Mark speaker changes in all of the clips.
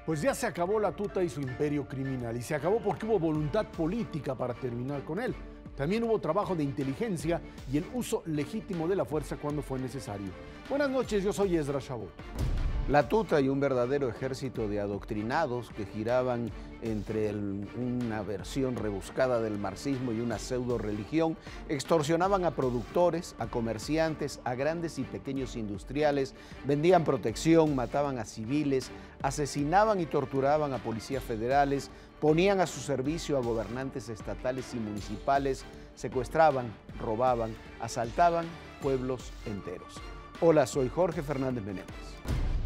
Speaker 1: Pues ya se acabó la tuta y su imperio criminal, y se acabó porque hubo voluntad política para terminar con él. También hubo trabajo de inteligencia y el uso legítimo de la fuerza cuando fue necesario. Buenas noches, yo soy Ezra Chabot.
Speaker 2: La tuta y un verdadero ejército de adoctrinados que giraban entre una versión rebuscada del marxismo y una pseudo religión, extorsionaban a productores, a comerciantes, a grandes y pequeños industriales, vendían protección, mataban a civiles, asesinaban y torturaban a policías federales, ponían a su servicio a gobernantes estatales y municipales, secuestraban, robaban, asaltaban pueblos enteros. Hola, soy Jorge Fernández Menéndez.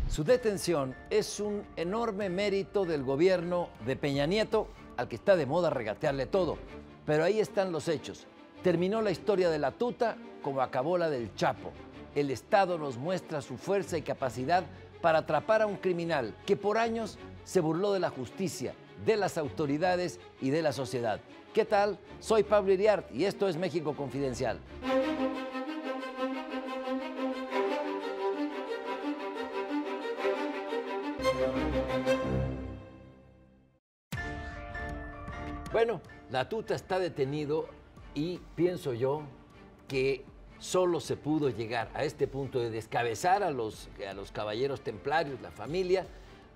Speaker 3: Su detención es un enorme mérito del gobierno de Peña Nieto, al que está de moda regatearle todo. Pero ahí están los hechos. Terminó la historia de la tuta como acabó la del Chapo. El Estado nos muestra su fuerza y capacidad para atrapar a un criminal que por años se burló de la justicia, de las autoridades y de la sociedad. ¿Qué tal? Soy Pablo Iriart y esto es México Confidencial. Bueno, la tuta está detenido y pienso yo que solo se pudo llegar a este punto de descabezar a los caballeros templarios, la familia,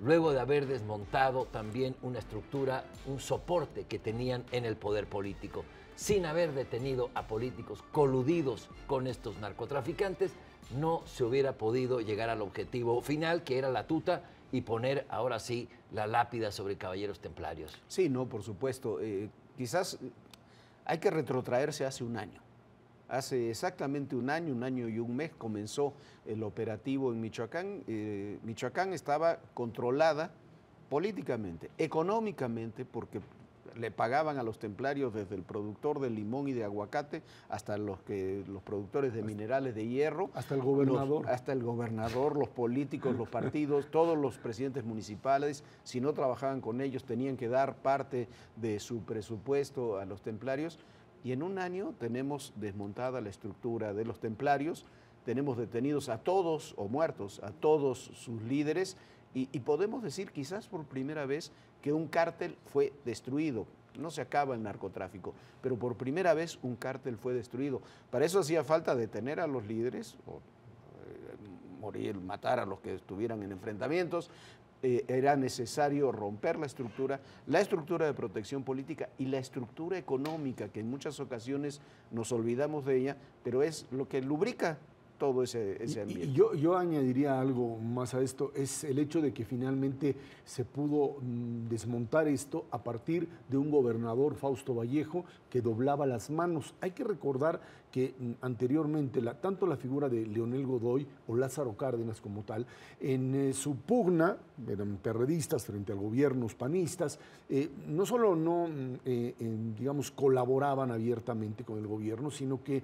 Speaker 3: luego de haber desmontado también una estructura, un soporte que tenían en el poder político. Sin haber detenido a políticos coludidos con estos narcotraficantes, no se hubiera podido llegar al objetivo final, que era la tuta, y poner ahora sí la lápida sobre caballeros templarios.
Speaker 2: Sí, no, por supuesto. Quizás hay que retrotraerse hace un año. Hace exactamente un año y un mes comenzó el operativo en Michoacán. Michoacán estaba controlada políticamente, económicamente, porque le pagaban a los templarios desde el productor de limón y de aguacate hasta los productores de minerales de hierro.
Speaker 1: Hasta el gobernador.
Speaker 2: Hasta el gobernador, los políticos, los partidos, todos los presidentes municipales. Si no trabajaban con ellos, tenían que dar parte de su presupuesto a los templarios. Y en un año tenemos desmontada la estructura de los templarios, tenemos detenidos a todos, o muertos, a todos sus líderes, y podemos decir quizás por primera vez que un cártel fue destruido. No se acaba el narcotráfico, pero por primera vez un cártel fue destruido. Para eso hacía falta detener a los líderes, o morir, matar a los que estuvieran en enfrentamientos. Era necesario romper la estructura de protección política y la estructura económica, que en muchas ocasiones nos olvidamos de ella, pero es lo que lubrica todo ese ambiente.
Speaker 1: Y yo añadiría algo más a esto, es el hecho de que finalmente se pudo desmontar esto a partir de un gobernador, Fausto Vallejo, que doblaba las manos. Hay que recordar que anteriormente, tanto la figura de Leonel Godoy o Lázaro Cárdenas como tal, en su pugna, eran perredistas frente a gobiernos panistas, no solo digamos, colaboraban abiertamente con el gobierno, sino que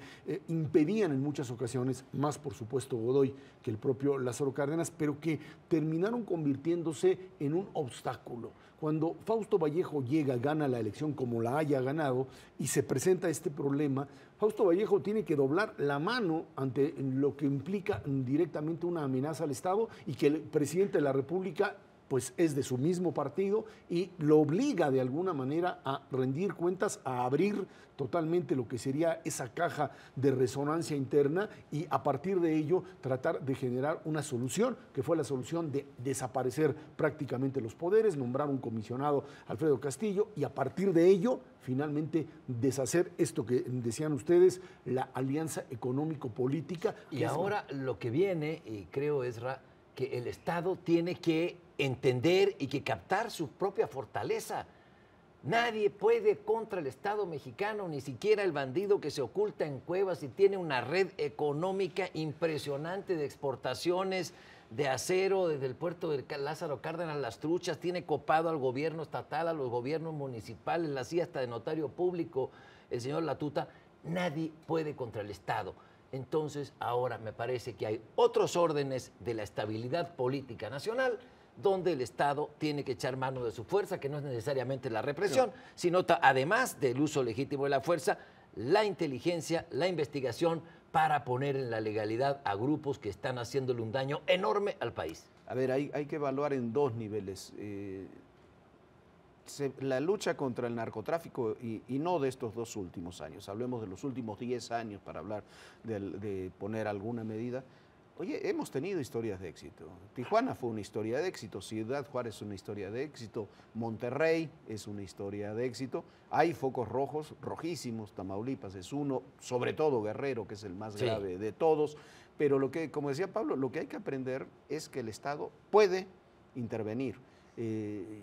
Speaker 1: impedían en muchas ocasiones, más por supuesto Godoy que el propio Lázaro Cárdenas, pero que terminaron convirtiéndose en un obstáculo. Cuando Fausto Vallejo llega, gana la elección como la haya ganado y se presenta este problema, Fausto Vallejo tiene que doblar la mano ante lo que implica directamente una amenaza al Estado y que el presidente de la República pues es de su mismo partido y lo obliga de alguna manera a rendir cuentas, a abrir totalmente lo que sería esa caja de resonancia interna y a partir de ello tratar de generar una solución, que fue la solución de desaparecer prácticamente los poderes, nombrar un comisionado, Alfredo Castillo, y a partir de ello finalmente deshacer esto que decían ustedes, la alianza económico-política.
Speaker 3: Y ahora lo que viene, y creo, Ezra, que el Estado tiene que entender y que captar su propia fortaleza. Nadie puede contra el Estado mexicano, ni siquiera el bandido que se oculta en cuevas y tiene una red económica impresionante de exportaciones de acero desde el puerto de Lázaro Cárdenas, Las Truchas, tiene copado al gobierno estatal, a los gobiernos municipales, la hacía hasta de notario público el señor Latuta. Nadie puede contra el Estado. Entonces, ahora me parece que hay otros órdenes de la estabilidad política nacional donde el Estado tiene que echar mano de su fuerza, que no es necesariamente la represión, sino además del uso legítimo de la fuerza, la inteligencia, la investigación para poner en la legalidad a grupos que están haciéndole un daño enorme al país.
Speaker 2: A ver, hay que evaluar en dos niveles. La lucha contra el narcotráfico, y no de estos 2 últimos años, hablemos de los últimos 10 años para hablar de poner alguna medida. Oye, hemos tenido historias de éxito. Tijuana fue una historia de éxito, Ciudad Juárez es una historia de éxito, Monterrey es una historia de éxito. Hay focos rojos, rojísimos, Tamaulipas es uno, sobre todo Guerrero, que es el más grave de todos. Pero como decía Pablo, lo que hay que aprender es que el Estado puede intervenir.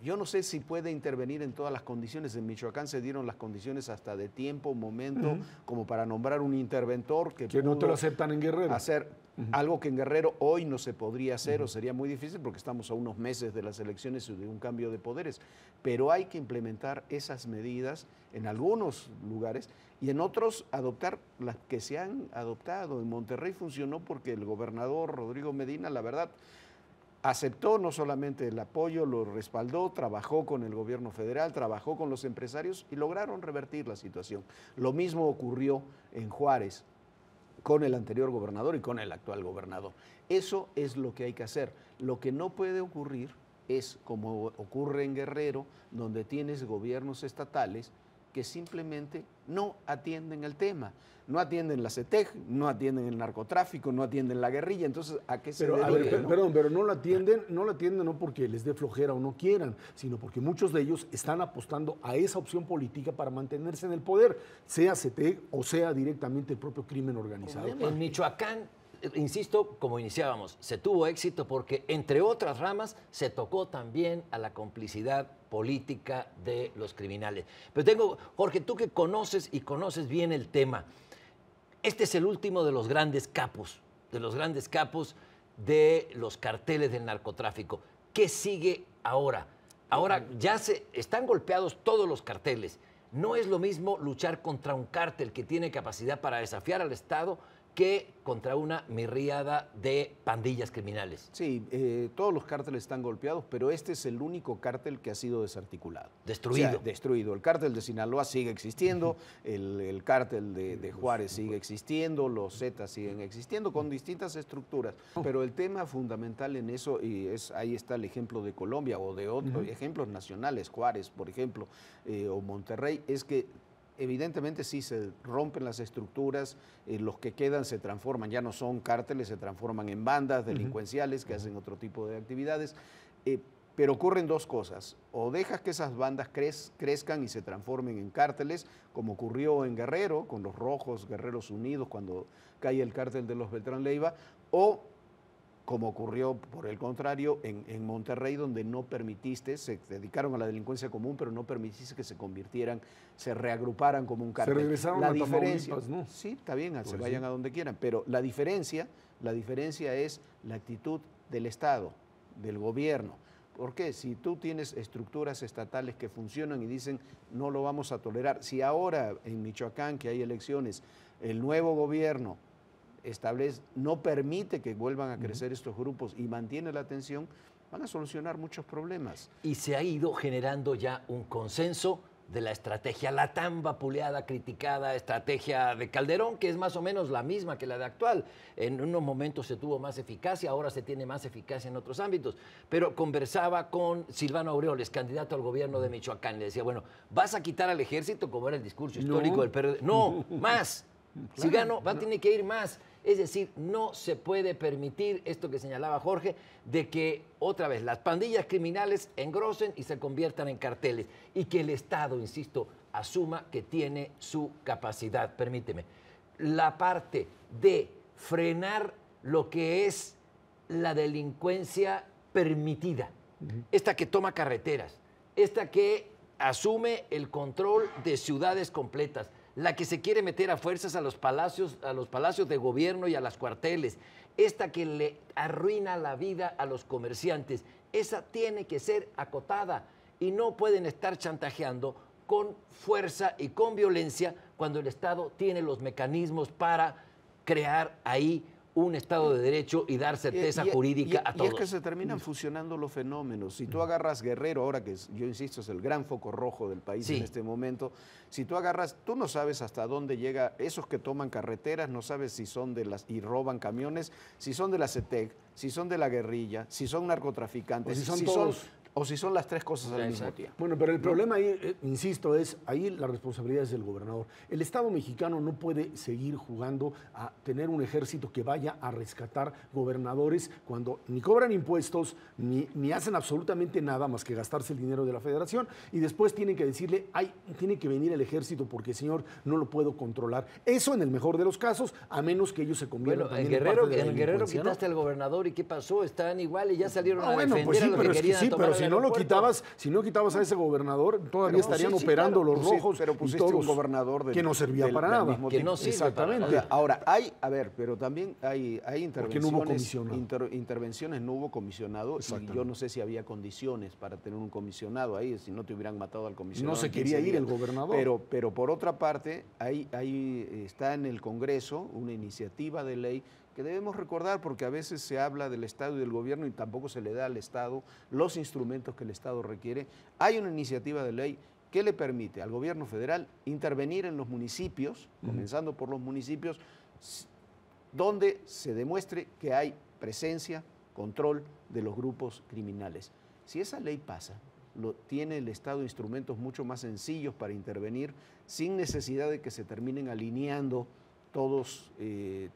Speaker 2: Yo no sé si puede intervenir en todas las condiciones. En Michoacán se dieron las condiciones hasta de tiempo, momento, como para nombrar un interventor que
Speaker 1: no te lo aceptan en Guerrero.
Speaker 2: Hacer algo que en Guerrero hoy no se podría hacer o sería muy difícil porque estamos a unos meses de las elecciones y de un cambio de poderes. Pero hay que implementar esas medidas en algunos lugares y en otros adoptar las que se han adoptado. En Monterrey funcionó porque el gobernador Rodrigo Medina, la verdad, aceptó no solamente el apoyo, lo respaldó, trabajó con el gobierno federal, trabajó con los empresarios y lograron revertir la situación. Lo mismo ocurrió en Juárez con el anterior gobernador y con el actual gobernador. Eso es lo que hay que hacer. Lo que no puede ocurrir es como ocurre en Guerrero, donde tienes gobiernos estatales que simplemente no atienden el tema. No atienden la CETEG, no atienden el narcotráfico, no atienden la guerrilla. Entonces, ¿a qué se debe?
Speaker 1: Perdón, pero no la atienden no porque les dé flojera o no quieran, sino porque muchos de ellos están apostando a esa opción política para mantenerse en el poder, sea CETEG o sea directamente el propio crimen organizado.
Speaker 3: En Michoacán, insisto, como iniciábamos, se tuvo éxito porque, entre otras ramas, se tocó también a la complicidad política de los criminales. Pero Jorge, tú que conoces bien el tema, este es el último de los grandes capos, de los carteles del narcotráfico. ¿Qué sigue ahora? Ahora ya están golpeados todos los carteles. No es lo mismo luchar contra un cártel que tiene capacidad para desafiar al Estado que contra una mirríada de pandillas criminales.
Speaker 2: Sí, todos los cárteles están golpeados, pero este es el único cártel que ha sido desarticulado.
Speaker 3: Destruido.
Speaker 2: O sea, destruido. El cártel de Sinaloa sigue existiendo, el cártel de Juárez sigue existiendo, los Zetas siguen existiendo con distintas estructuras, pero el tema fundamental en eso, ahí está el ejemplo de Colombia o de otros ejemplos nacionales, Juárez, por ejemplo, o Monterrey, es que evidentemente sí se rompen las estructuras, los que quedan se transforman, ya no son cárteles, se transforman en bandas delincuenciales que hacen otro tipo de actividades, pero ocurren dos cosas: o dejas que esas bandas crezcan y se transformen en cárteles, como ocurrió en Guerrero, con los Rojos, Guerreros Unidos, cuando cae el cártel de los Beltrán Leiva, o como ocurrió, por el contrario, en Monterrey, donde no permitiste, se dedicaron a la delincuencia común, pero no permitiste que se reagruparan como un cártel.
Speaker 1: Se regresaron a Tamaulipas, ¿no?
Speaker 2: Sí, está bien, se vayan a donde quieran, pero la diferencia es la actitud del Estado, del gobierno. ¿Por qué? Si tú tienes estructuras estatales que funcionan y dicen no lo vamos a tolerar, si ahora en Michoacán, que hay elecciones, el nuevo gobierno no permite que vuelvan a crecer estos grupos y mantiene la atención, van a solucionar muchos problemas.
Speaker 3: Y se ha ido generando ya un consenso de la estrategia, la tan vapuleada, criticada estrategia de Calderón, que es más o menos la misma que la de actual. En unos momentos se tuvo más eficacia, ahora se tiene más eficacia en otros ámbitos. Pero conversaba con Silvano Aureoles, candidato al gobierno de Michoacán, le decía, bueno, ¿vas a quitar al ejército como era el discurso histórico del PRD? No, más. Si gano, tiene que ir más. Es decir, no se puede permitir esto que señalaba Jorge, de que otra vez las pandillas criminales engrosen y se conviertan en carteles y que el Estado, insisto, asuma que tiene su capacidad. Permíteme, la parte de frenar lo que es la delincuencia permitida, esta que toma carreteras, esta que asume el control de ciudades completas, la que se quiere meter a fuerzas a los palacios de gobierno y a las cuarteles, esta que le arruina la vida a los comerciantes, esa tiene que ser acotada y no pueden estar chantajeando con fuerza y con violencia cuando el Estado tiene los mecanismos para crear ahí un Estado de Derecho y dar certeza jurídica a todos.
Speaker 2: Y es que se terminan fusionando los fenómenos. Si tú agarras Guerrero, ahora que yo insisto es el gran foco rojo del país en este momento, si tú agarras, tú no sabes hasta dónde llega, esos que toman carreteras, no sabes si son de las, y roban camiones, si son de la CETEC, si son de la guerrilla, si son narcotraficantes, o si son las tres cosas al mismo tiempo.
Speaker 1: Bueno, pero el problema ahí, insisto, es ahí la responsabilidad es del gobernador. El Estado mexicano no puede seguir jugando a tener un ejército que vaya a rescatar gobernadores cuando ni cobran impuestos, ni hacen absolutamente nada más que gastarse el dinero de la federación, y después tienen que decirle, tiene que venir el ejército porque, señor, no lo puedo controlar. Eso en el mejor de los casos, a menos que ellos se conviertan
Speaker 3: en
Speaker 1: en parte de la
Speaker 3: Guerrero
Speaker 1: delincuencia,
Speaker 3: quitaste al gobernador, ¿y qué pasó? Están igual y ya salieron a
Speaker 1: bueno,
Speaker 3: defender
Speaker 1: pues sí,
Speaker 3: a los que querían tomar
Speaker 1: si no lo quitabas, si no quitabas a ese gobernador, todavía estarían operando
Speaker 2: claro,
Speaker 1: los rojos
Speaker 2: pero
Speaker 1: y
Speaker 2: pusiste
Speaker 1: todos,
Speaker 2: un gobernador
Speaker 1: que no servía para nada.
Speaker 3: Que no sirve.
Speaker 1: Exactamente.
Speaker 2: Ahora, pero también hay intervenciones. Intervenciones no hubo comisionado, y yo no sé si había condiciones para tener un comisionado ahí, si no te hubieran matado al comisionado.
Speaker 1: No se quería ir el gobernador.
Speaker 2: Pero por otra parte, ahí está en el Congreso una iniciativa de ley que debemos recordar, porque a veces se habla del Estado y del gobierno y tampoco se le da al Estado los instrumentos que el Estado requiere. Hay una iniciativa de ley que le permite al gobierno federal intervenir en los municipios, comenzando por los municipios, donde se demuestre que hay presencia, control de los grupos criminales. Si esa ley pasa, tiene el Estado instrumentos mucho más sencillos para intervenir sin necesidad de que se terminen alineando todos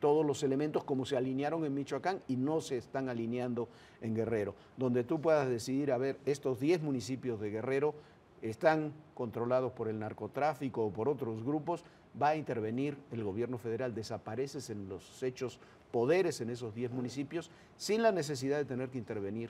Speaker 2: los elementos como se alinearon en Michoacán y no se están alineando en Guerrero, donde tú puedas decidir, a ver, estos 10 municipios de Guerrero están controlados por el narcotráfico o por otros grupos, va a intervenir el gobierno federal, desapareces en los hechos poderes en esos 10 municipios sin la necesidad de tener que intervenir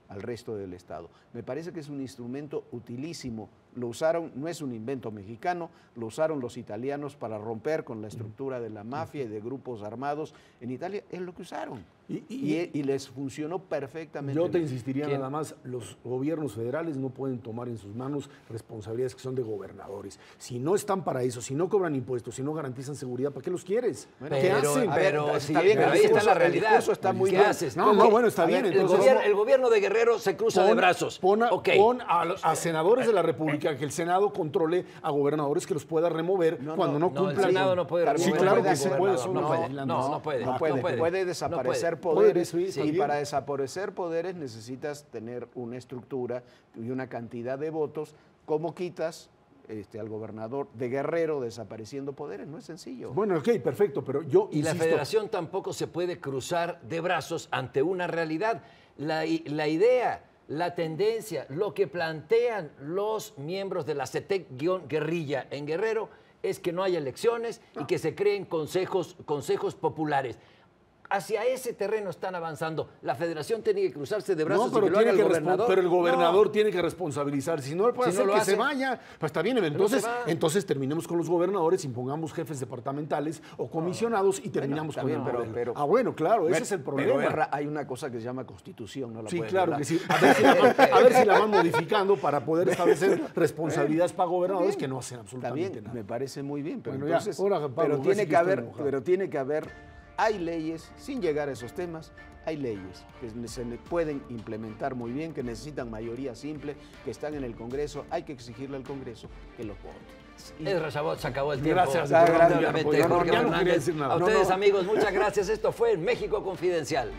Speaker 2: al resto del Estado. Me parece que es un instrumento utilísimo. Lo usaron, no es un invento mexicano, lo usaron los italianos para romper con la estructura de la mafia y de grupos armados. En Italia es lo que usaron y les funcionó perfectamente.
Speaker 1: Yo te insistiría nada más, los gobiernos federales no pueden tomar en sus manos responsabilidades que son de gobernadores. Si no están para eso, si no cobran impuestos, si no garantizan seguridad, ¿para qué los quieres?
Speaker 3: ¿Qué hacen? Pero ahí está la realidad.
Speaker 2: Eso está muy
Speaker 3: ¿Qué
Speaker 2: bien.
Speaker 3: haces?
Speaker 1: Bueno, está bien. Entonces,
Speaker 3: el gobierno de Guerrero se cruza de brazos.
Speaker 1: Pon a senadores de la República, que el Senado controle a gobernadores que los pueda remover cuando no cumplan.
Speaker 3: El Senado no puede remover.
Speaker 1: Sí, claro que se puede.
Speaker 3: No puede.
Speaker 2: Puede desaparecer poderes, y para desaparecer poderes necesitas tener una estructura y una cantidad de votos. ¿Cómo quitas al gobernador de Guerrero desapareciendo poderes? No es sencillo.
Speaker 1: Bueno, ok, perfecto, pero yo
Speaker 3: insisto. Y la federación tampoco se puede cruzar de brazos ante una realidad. La idea, la tendencia, lo que plantean los miembros de la CETEC-guerrilla en Guerrero es que no haya elecciones y que se creen consejos populares. Hacia ese terreno están avanzando. La federación tiene que cruzarse de brazos
Speaker 1: pero
Speaker 3: y que lo haga el gobernador.
Speaker 1: Pero el gobernador tiene que responsabilizarse. Si no le puede hacer que se vaya, pues está bien. Entonces terminemos con los gobernadores, impongamos jefes departamentales o comisionados y terminamos con el poder. Bueno, claro, ese es el problema.
Speaker 2: Pero hay una cosa que se llama Constitución, no la
Speaker 1: sí, claro que sí. A ver si la van modificando para poder establecer responsabilidades para gobernadores que no hacen absolutamente nada.
Speaker 2: Me parece muy bien, pero
Speaker 1: bueno,
Speaker 2: entonces, pero tiene que haber. Hay leyes, sin llegar a esos temas, hay leyes que se pueden implementar muy bien, que necesitan mayoría simple, que están en el Congreso. Hay que exigirle al Congreso que los vote.
Speaker 3: Ezra Chabot, se acabó el tiempo.
Speaker 1: Gracias.
Speaker 3: Jorge Fernández. A ustedes, amigos, muchas gracias. Esto fue México Confidencial.